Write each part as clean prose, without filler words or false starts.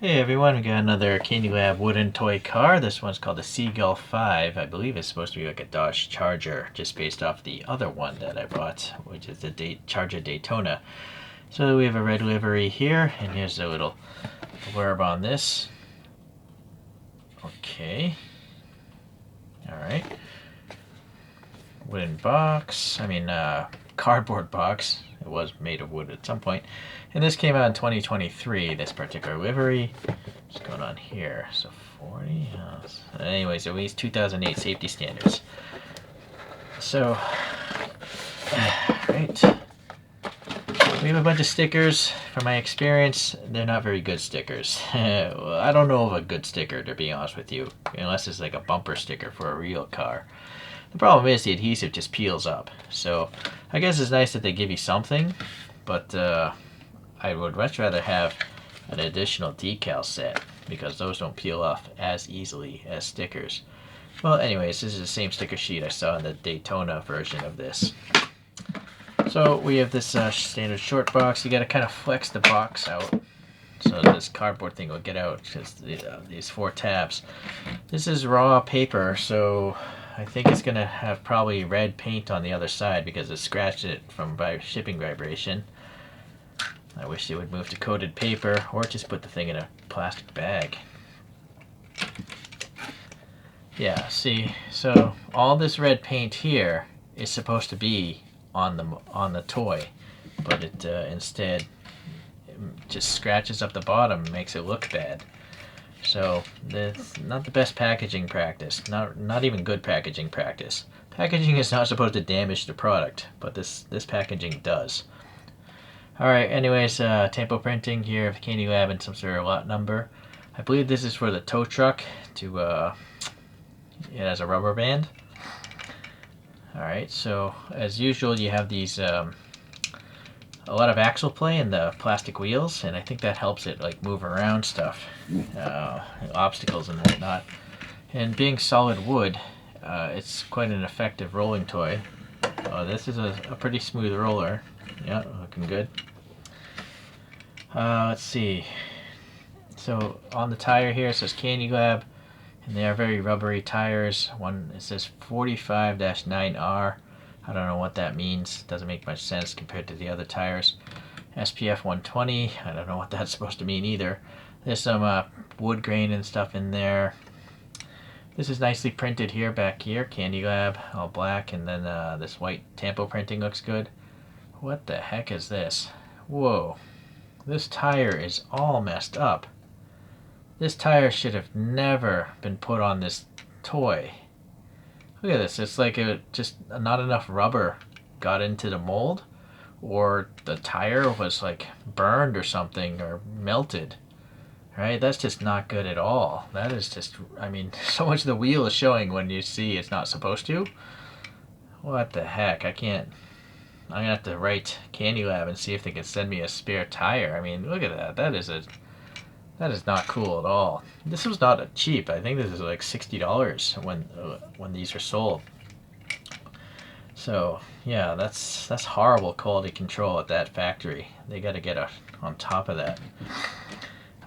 Hey everyone, we got another CandyLab wooden toy car. This one's called the Seagull 5. I believe it's supposed to be like a Dodge Charger, just based off the other one that I bought, which is the Charger Daytona. So we have a red livery here, and here's a little blurb on this. Okay. Alright. Wooden box, cardboard box. It was made of wood at some point. And this came out in 2023, this particular livery. What's going on here? So 40? Anyways, it meets 2008 safety standards. So, right. We have a bunch of stickers. From my experience, they're not very good stickers. I don't know of a good sticker, to be honest with you, unless it's like a bumper sticker for a real car. The problem is the adhesive just peels up. So I guess it's nice that they give you something, but I would much rather have an additional decal set because those don't peel off as easily as stickers. Well, anyways, this is the same sticker sheet I saw in the Daytona version of this. So we have this standard short box. You got to kind of flex the box out so this cardboard thing will get out. Just these 4 tabs. This is raw paper, so I think it's going to have probably red paint on the other side because it scratched it from shipping vibration. I wish they would move to coated paper or just put the thing in a plastic bag. Yeah, see, so all this red paint here is supposed to be on the toy, but it instead it just scratches up the bottom and makes it look bad. So that's not the best packaging practice, not even good packaging practice. Packaging is not supposed to damage the product, but this packaging does. Alright, anyways, tempo printing here of CandyLab and some sort of lot number. I believe this is for the tow truck to, it has a rubber band. Alright, so as usual you have these, a lot of axle play in the plastic wheels, and I think that helps it like move around stuff, obstacles and whatnot. And being solid wood, it's quite an effective rolling toy. This is a pretty smooth roller. Yeah, looking good. Let's see. So on the tire here it says CandyLab, and they are very rubbery tires. It says 45-9R. I don't know what that means. Doesn't make much sense compared to the other tires. SPF 120. I don't know what that's supposed to mean either. There's some wood grain and stuff in there. This is nicely printed here, back here. CandyLab, all black, and then this white tampo printing looks good. What the heck is this? Whoa. This tire is all messed up. This tire should have never been put on this toy. Look at this. It's like just not enough rubber got into the mold, or the tire was like burned or something, or melted. Right? That's just not good at all. That is just, I mean, so much of the wheel is showing when you see it's not supposed to. What the heck? I'm gonna have to write CandyLab and see if they can send me a spare tire. I mean, look at that. That is not cool at all. This was not cheap. I think this is like $60 when these are sold. So yeah, that's horrible quality control at that factory. They got to get on top of that.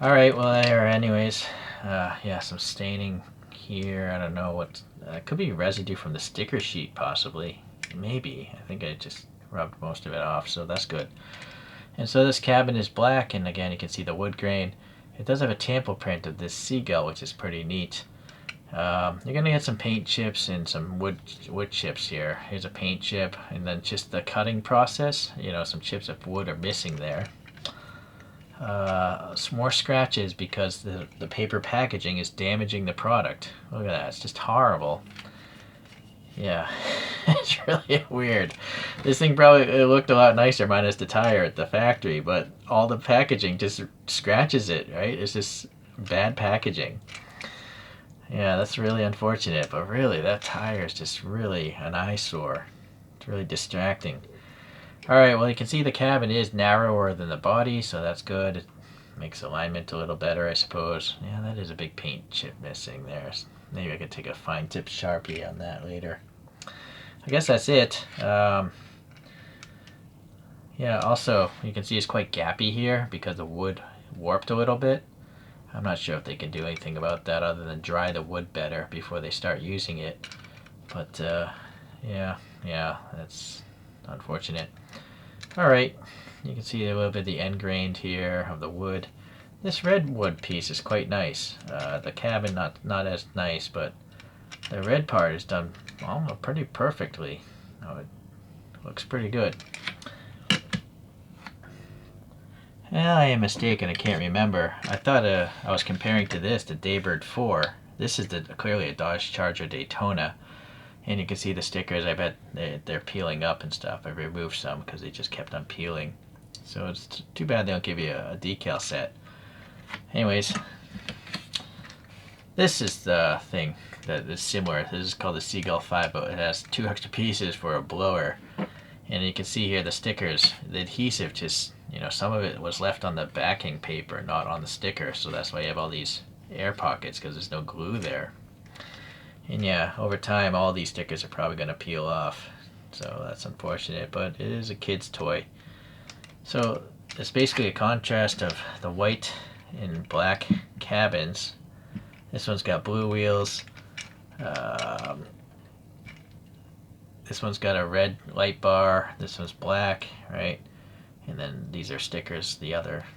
All right, well there. Anyways, yeah, some staining here. I don't know what. It could be residue from the sticker sheet, possibly. Maybe. I think I just rubbed most of it off, so that's good. And so this cabin is black, and again you can see the wood grain. It does have a tampo print of this seagull, which is pretty neat. You're gonna get some paint chips and some wood chips here. Here's a paint chip, and then just the cutting process. You know, some chips of wood are missing there. Some more scratches because the paper packaging is damaging the product. Look at that, it's just horrible. Yeah, it's really weird. This thing it looked a lot nicer minus the tire at the factory, but all the packaging just scratches it, right? It's just bad packaging. Yeah, that's really unfortunate, but really, that tire is just really an eyesore. It's really distracting. Alright, well you can see the cabin is narrower than the body, so that's good. It makes alignment a little better, I suppose. Yeah, that is a big paint chip missing there. Maybe I could take a fine tip Sharpie on that later. I guess that's it. Yeah, also, you can see it's quite gappy here because the wood warped a little bit. I'm not sure if they can do anything about that other than dry the wood better before they start using it. But yeah, that's unfortunate. Alright, you can see a little bit of the end grained here of the wood. This red wood piece is quite nice. The cabin not as nice, but the red part is done almost pretty perfectly. It looks pretty good. I am mistaken, I can't remember. I thought I was comparing to this, the Daybird 4. This is clearly a Dodge Charger Daytona. And you can see the stickers, I bet they're peeling up and stuff. I removed some because they just kept on peeling. So it's too bad they don't give you a decal set. Anyways, this is the thing that is similar. This is called the Seagull 5, but it has 2 extra pieces for a blower. And you can see here the stickers, the adhesive just, some of it was left on the backing paper, not on the sticker. So that's why you have all these air pockets, because there's no glue there. And yeah, over time, all these stickers are probably going to peel off. So that's unfortunate, but it is a kid's toy. So it's basically a contrast of the white and black cabins. This one's got blue wheels. This one's got a red light bar. This one's black, right? And then these are stickers, the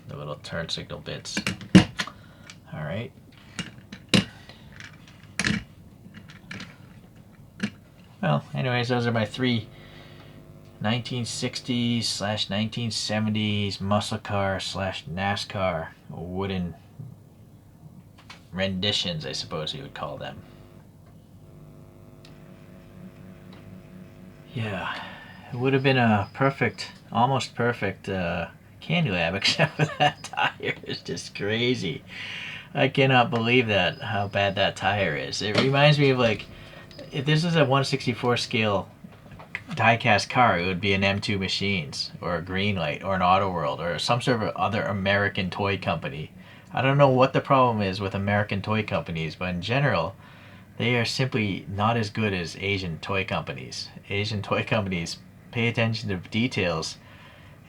little turn signal bits. All right. Well, anyways, those are my 3 1960s/1970s muscle car /NASCAR wooden renditions, I suppose you would call them. Yeah, it would have been a perfect, almost perfect CandyLab, except for that tire is just crazy. I cannot believe that, how bad that tire is. It reminds me of, like, if this is a 1/64 scale die-cast car, it would be an M2 Machines or a Greenlight or an Auto World or some sort of other American toy company. I don't know what the problem is with American toy companies, but in general, they are simply not as good as Asian toy companies. Asian toy companies pay attention to details,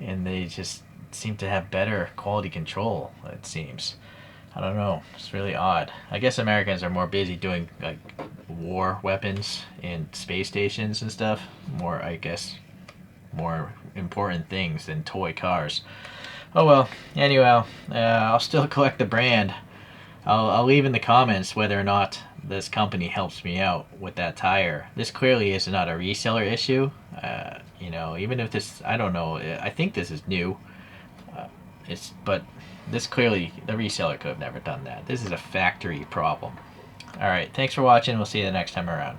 and they just seem to have better quality control, it seems. I don't know. It's really odd. I guess Americans are more busy doing, like, war weapons and space stations and stuff. More, I guess, more important things than toy cars. Oh well. Anyway, I'll still collect the brand. I'll leave in the comments whether or not this company helps me out with that tire. This clearly is not a reseller issue. Even if this, I don't know. I think this is new. But this clearly, the reseller could have never done that. This is a factory problem. Alright, thanks for watching. We'll see you the next time around.